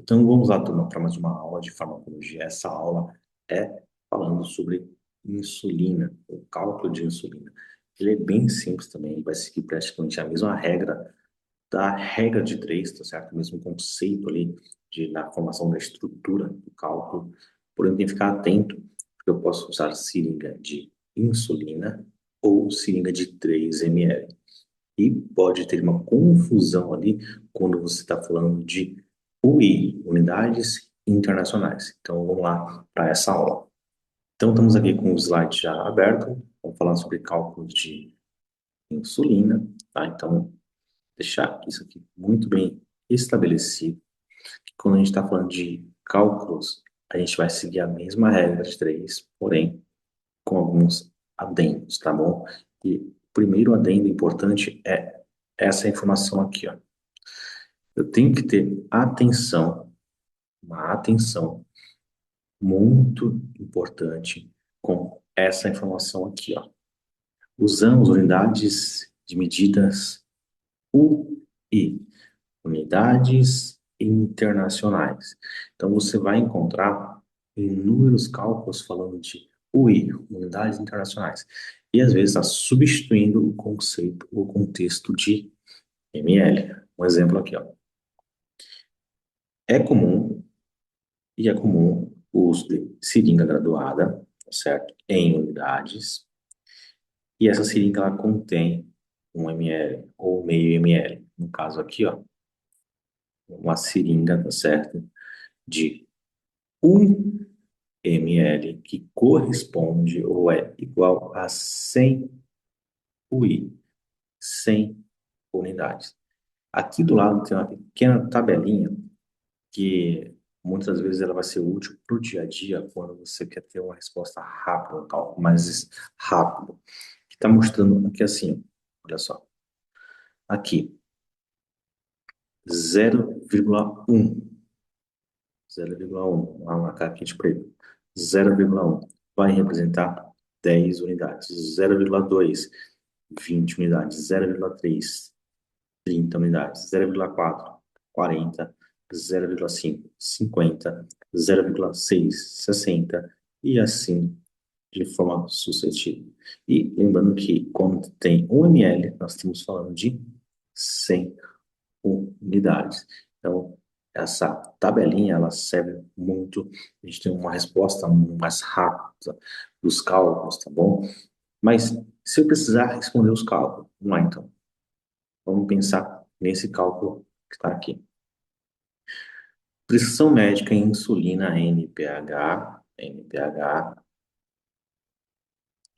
Então, vamos lá, turma, para mais uma aula de farmacologia. Essa aula é falando sobre insulina, o cálculo de insulina. Ele é bem simples também, ele vai seguir praticamente a mesma regra da regra de três, tá certo? O mesmo conceito ali na formação da estrutura do cálculo. Porém, tem que ficar atento, porque eu posso usar seringa de insulina ou seringa de 3 ml. E pode ter uma confusão ali quando você está falando de UI, unidades internacionais. Então, vamos lá para essa aula. Então, estamos aqui com o slide já aberto. Vamos falar sobre cálculos de insulina, tá? Então, deixar isso aqui muito bem estabelecido. Que quando a gente está falando de cálculos, a gente vai seguir a mesma regra de três, porém, com alguns adendos, tá bom? E o primeiro adendo importante é essa informação aqui, ó. Eu tenho que ter atenção, uma atenção muito importante com essa informação aqui, ó. Usamos unidades de medidas UI, unidades internacionais. Então, você vai encontrar inúmeros cálculos falando de UI, unidades internacionais. E, às vezes, está substituindo o conceito, o contexto de ml. Um exemplo aqui, ó. É comum é comum o uso de seringa graduada, certo? Em unidades. E essa seringa ela contém 1 ml ou meio ml. No caso aqui, ó, uma seringa, tá certo? De 1 ml que corresponde ou é igual a 100 UI, 100 unidades. Aqui do lado tem uma pequena tabelinha que muitas vezes ela vai ser útil para o dia a dia quando você quer ter uma resposta rápida, um cálculo mais rápido. Que está mostrando aqui assim, olha só. Aqui, 0,1. 0,1. Vamos marcar aqui de preto. 0,1 vai representar 10 unidades. 0,2, 20 unidades. 0,3, 30 unidades. 0,4, 40. 0,5, 50. 0,6, 60. E assim de forma sucessiva. E lembrando que quando tem 1 ml, nós estamos falando de 100 unidades. Então, essa tabelinha, ela serve muito, a gente tem uma resposta mais rápida dos cálculos, tá bom? Mas se eu precisar responder os cálculos, vamos lá então. Vamos pensar nesse cálculo que está aqui. Prescrição médica em insulina NPH,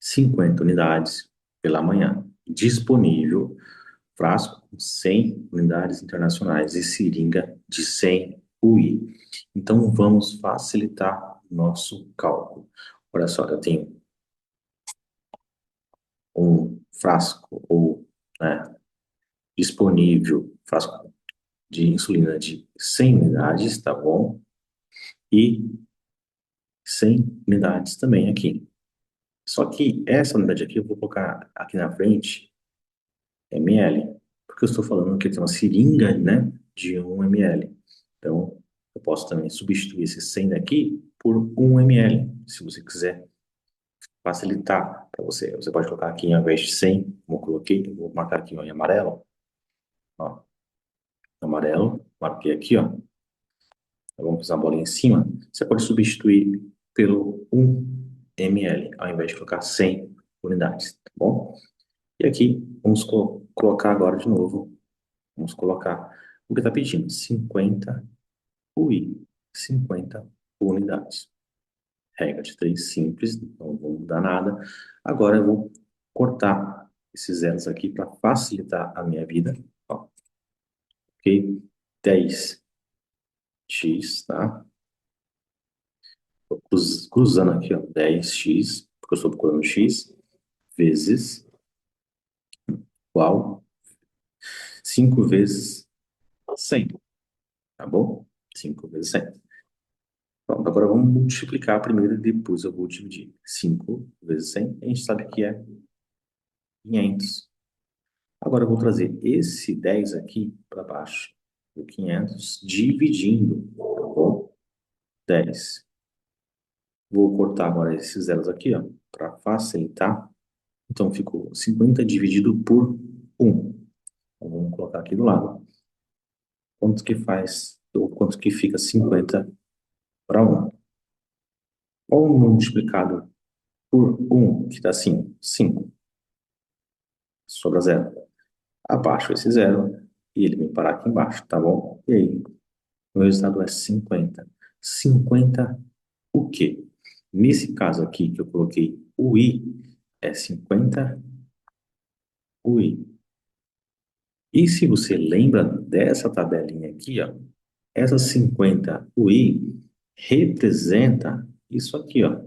50 unidades pela manhã. Disponível frasco com 100 unidades internacionais e seringa de 100 UI. Então, vamos facilitar o nosso cálculo. Olha só, eu tenho um frasco ou né, disponível frasco de insulina de 100 unidades, tá bom? E 100 unidades também aqui. Só que essa unidade aqui eu vou colocar aqui na frente ml, porque eu estou falando que tem uma seringa, né, de 1 ml. Então, eu posso também substituir esse 100 daqui por 1 ml, se você quiser facilitar para você. Você pode colocar aqui, ao invés de 100, como eu coloquei, eu vou marcar aqui ó, em amarelo, ó, amarelo, marquei aqui, ó, vamos fazer uma bolinha em cima, você pode substituir pelo 1 ml, ao invés de colocar 100 unidades, tá bom? E aqui, vamos colocar agora de novo. Vamos colocar o que está pedindo, 50 UI, 50 unidades. Regra de três simples, não vou mudar nada. Agora eu vou cortar esses zeros aqui para facilitar a minha vida. Ó, ok? 10x, tá? Tô cruzando aqui, ó, 10x, porque eu estou procurando x, vezes igual 5 vezes 100, tá bom? 5 vezes 100. Pronto, agora vamos multiplicar primeiro e depois eu vou dividir. 5 vezes 100, a gente sabe que é 500. Agora eu vou trazer esse 10 aqui para baixo, o 500, dividindo 10. Vou cortar agora esses zeros aqui, ó, para facilitar. Então, ficou 50 dividido por 1. Então, vamos colocar aqui do lado. Quanto que faz, ou quanto que fica 50 para 1? Ou multiplicado por 1, que dá 5. 5. Sobra zero. Abaixo esse zero e ele vem parar aqui embaixo, tá bom? E aí, o resultado é 50. 50 o quê? Nesse caso aqui que eu coloquei o i, é 50 o i. E se você lembra dessa tabelinha aqui, ó, essa 50 o i representa isso aqui, ó,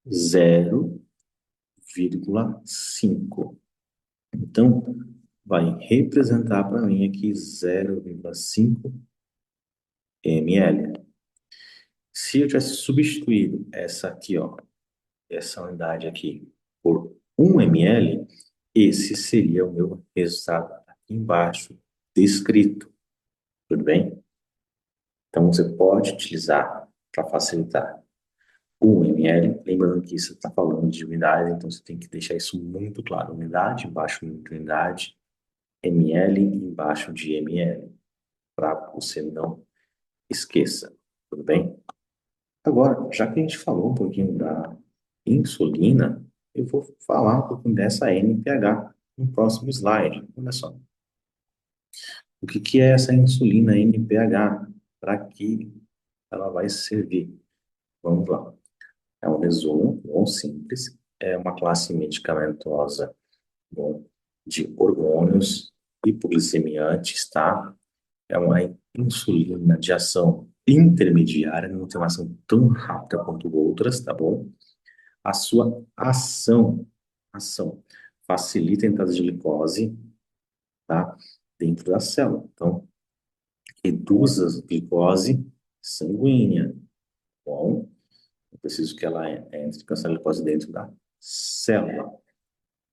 0,5. Então, vai representar para mim aqui 0,5 ml. Se eu tivesse substituído essa aqui, ó, essa unidade aqui, por 1 ml, esse seria o meu resultado aqui embaixo, descrito. Tudo bem? Então, você pode utilizar para facilitar 1 ml, lembrando que isso está falando de unidade, então você tem que deixar isso muito claro. Unidade embaixo de unidade, ml embaixo de ml, para você não esqueça. Tudo bem? Agora, já que a gente falou um pouquinho da insulina, eu vou falar um pouquinho dessa NPH no próximo slide. Olha só. O que que é essa insulina NPH? Para que ela vai servir? Vamos lá. É um resumo bom simples. É uma classe medicamentosa bom, de hormônios hipoglicemiantes, tá? É uma insulina de ação intermediária, não tem uma ação tão rápida quanto outras, tá bom? A sua ação facilita a entrada de glicose, tá? Dentro da célula. Então, reduz a glicose sanguínea. Bom, eu preciso que ela entre com essa glicose dentro da célula.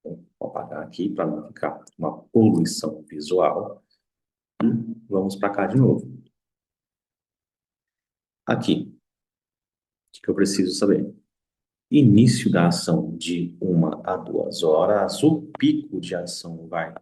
Então, vou apagar aqui para não ficar uma poluição visual. E vamos para cá de novo. Aqui, o que eu preciso saber? Início da ação de 1 a 2 horas, o pico de ação vai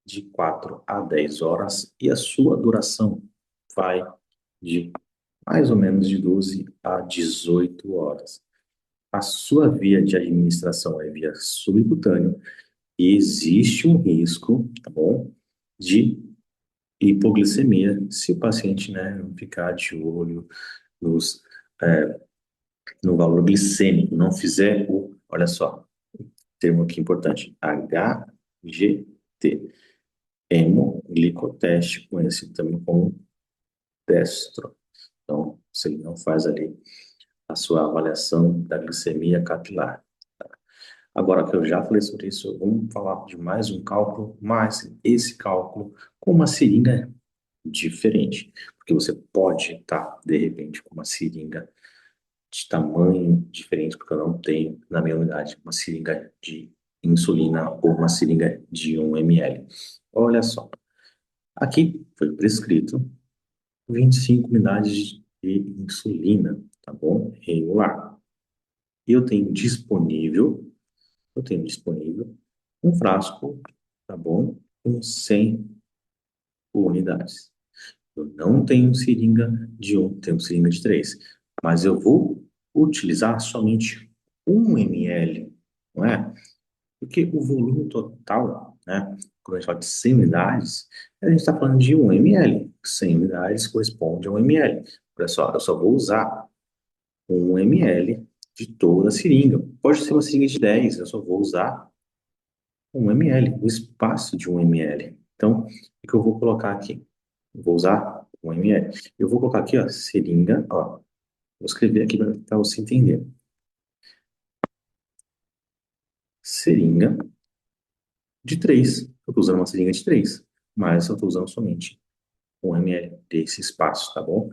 de 4 a 10 horas e a sua duração vai de mais ou menos de 12 a 18 horas. A sua via de administração é via subcutâneo e existe um risco, tá bom, de hipoglicemia se o paciente, né, não ficar de olho nos, é, no valor glicêmico, não fizer o, olha só, termo aqui importante, HGT, hemoglicoteste, conhecido também como destro. Então, se ele não faz ali a sua avaliação da glicemia capilar. Agora que eu já falei sobre isso, vamos falar de mais um cálculo, mas esse cálculo com uma seringa diferente, porque você pode estar, de repente, com uma seringa de tamanho diferente, porque eu não tenho na minha unidade uma seringa de insulina ou uma seringa de 1 ml. Olha só, aqui foi prescrito 25 unidades de insulina, tá bom? Regular. E eu tenho disponível um frasco, tá bom? Com 100 unidades. Eu não tenho seringa de 1, tenho seringa de 3. Mas eu vou utilizar somente 1 ml, não é? Porque o volume total, né? Quando a gente fala de 100 unidades, a gente está falando de 1 ml. 100 unidades corresponde a 1 ml. Olha só, eu só vou usar 1 ml de toda a seringa. Pode ser uma seringa de 10, eu só vou usar 1 ml, o espaço de 1 ml. Então, o que eu vou colocar aqui? Eu vou usar 1 ml. Eu vou colocar aqui, ó, seringa, ó. Vou escrever aqui para você entender. Seringa de 3. Eu estou usando uma seringa de 3, mas eu estou usando somente 1 ml desse espaço, tá bom?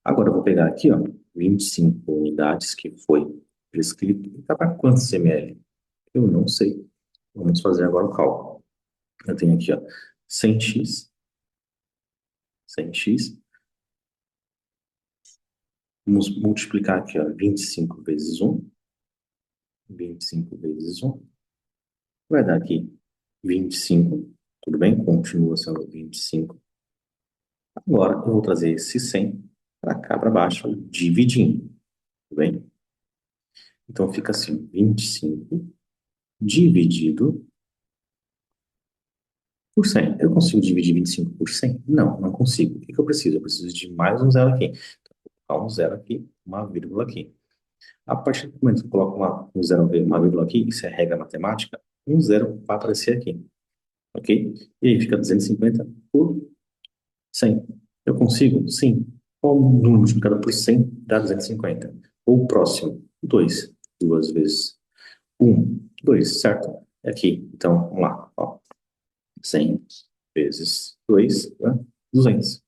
Agora eu vou pegar aqui, ó, 25 unidades que foi prescrito. E tá para quantos ml? Eu não sei. Vamos fazer agora o cálculo. Eu tenho aqui, ó, 100x, 100x Vamos multiplicar aqui, ó, 25 vezes 1. 25 vezes 1 vai dar aqui 25. Tudo bem? Continua sendo 25. Agora, eu vou trazer esse 100 para cá, para baixo, dividindo. Tudo bem? Então, fica assim, 25 dividido por 100. Eu consigo dividir 25 por 100? Não, não consigo. O que que eu preciso? Eu preciso de mais um zero aqui. Então, vou colocar um zero aqui, uma vírgula aqui. A partir do momento que eu coloco um zero, uma vírgula aqui, isso é regra matemática, um zero vai aparecer aqui. Ok? E aí fica 250 por 100. Eu consigo? Sim. Qual o número multiplicado por 100 dá 250? Ou o próximo? 2. Duas vezes 1, 2, certo? É aqui. Então, vamos lá. Ó. 100 vezes 2, né? 200.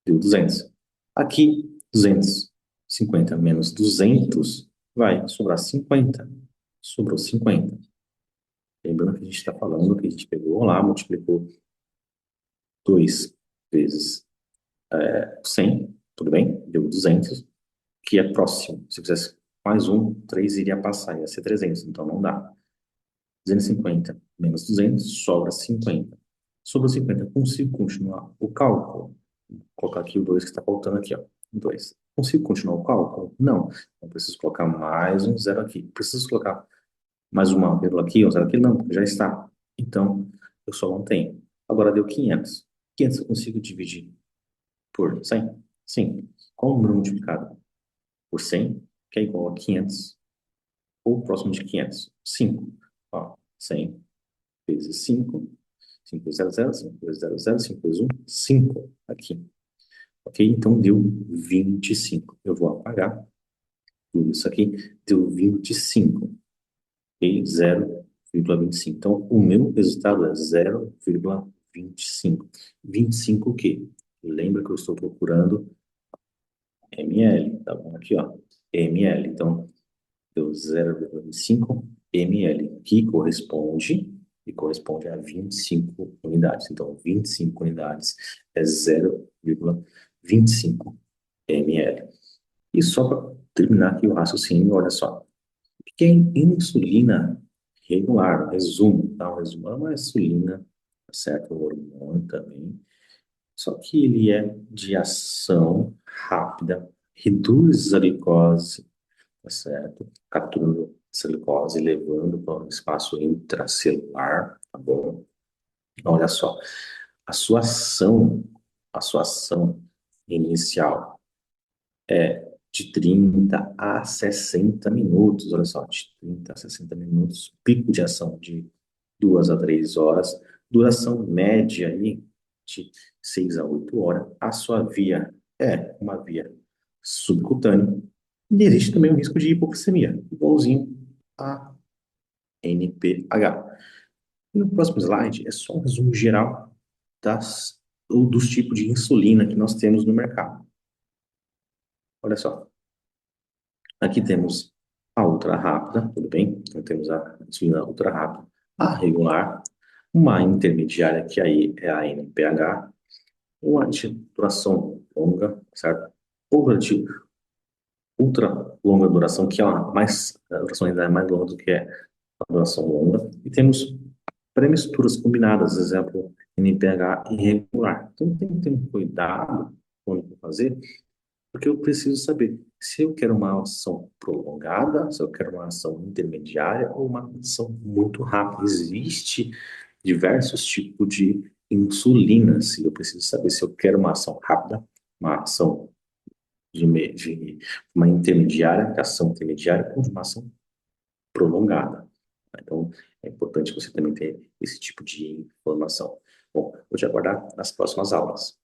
Deu 200. Aqui, 250 menos 200 vai sobrar 50. Sobrou 50. Lembrando que a gente está falando que a gente pegou lá, multiplicou 2 vezes 100, tudo bem? Deu 200, que é próximo. Se eu fizesse mais um, 3 iria passar, ia ser 300, então não dá. 250 menos 200 sobra 50. Sobre 50, eu consigo continuar o cálculo. Vou colocar aqui o 2 que está faltando aqui, ó. 2. Consigo continuar o cálculo? Não. Então, preciso colocar mais um zero aqui. Preciso colocar mais uma vírgula aqui, um zero aqui? Não, porque já está. Então, eu só mantenho. Agora deu 500. 500 eu consigo dividir por 100? Sim. Qual o número multiplicado por 100, que é igual a 500, ou próximo de 500? 5. Ó, 100 vezes 5. 5 vezes 0, 0. 5 vezes 0, 0. 5 vezes 1, 5. Aqui. Ok? Então deu 25. Eu vou apagar tudo isso aqui. Deu 25. Ok? 0,25. Então, o meu resultado é 0,25. 25 o quê? Lembra que eu estou procurando ml. Tá bom? Aqui, ó. ml. Então, deu 0,25 ml, que corresponde a 25 unidades. Então, 25 unidades é 0,25 ml. E só para terminar aqui o raciocínio, olha só. O que é insulina regular? Resumo, tá? Um resumo é uma insulina, tá certo? Um hormônio também. Só que ele é de ação rápida, reduz a glicose, tá certo? Capturando essa glicose e levando para um espaço intracelular, tá bom? Olha só, a sua ação, a sua ação inicial é de 30 a 60 minutos, olha só, de 30 a 60 minutos, pico de ação de 2 a 3 horas, duração média aí de 6 a 8 horas. A sua via é uma via subcutânea. E existe também o risco de hipoglicemia, igualzinho a NPH. E no próximo slide é só um resumo geral dos tipos de insulina que nós temos no mercado. Olha só, aqui temos a ultra rápida, tudo bem? Então temos a insulina ultra rápida, a regular, uma intermediária que aí é a NPH, uma de duração longa, certo? Outra de ultra longa duração, que é a duração ainda é mais longa do que a duração longa. E temos pré-misturas combinadas, exemplo, NPH irregular. Então tem que ter um cuidado quando for fazer, porque eu preciso saber se eu quero uma ação prolongada, se eu quero uma ação intermediária ou uma ação muito rápida. Existe diversos tipos de insulinas e eu preciso saber se eu quero uma ação rápida, uma ação de uma intermediária, ação intermediária ou de uma ação prolongada. Então, é importante você também ter esse tipo de informação. Bom, vou te aguardar nas próximas aulas.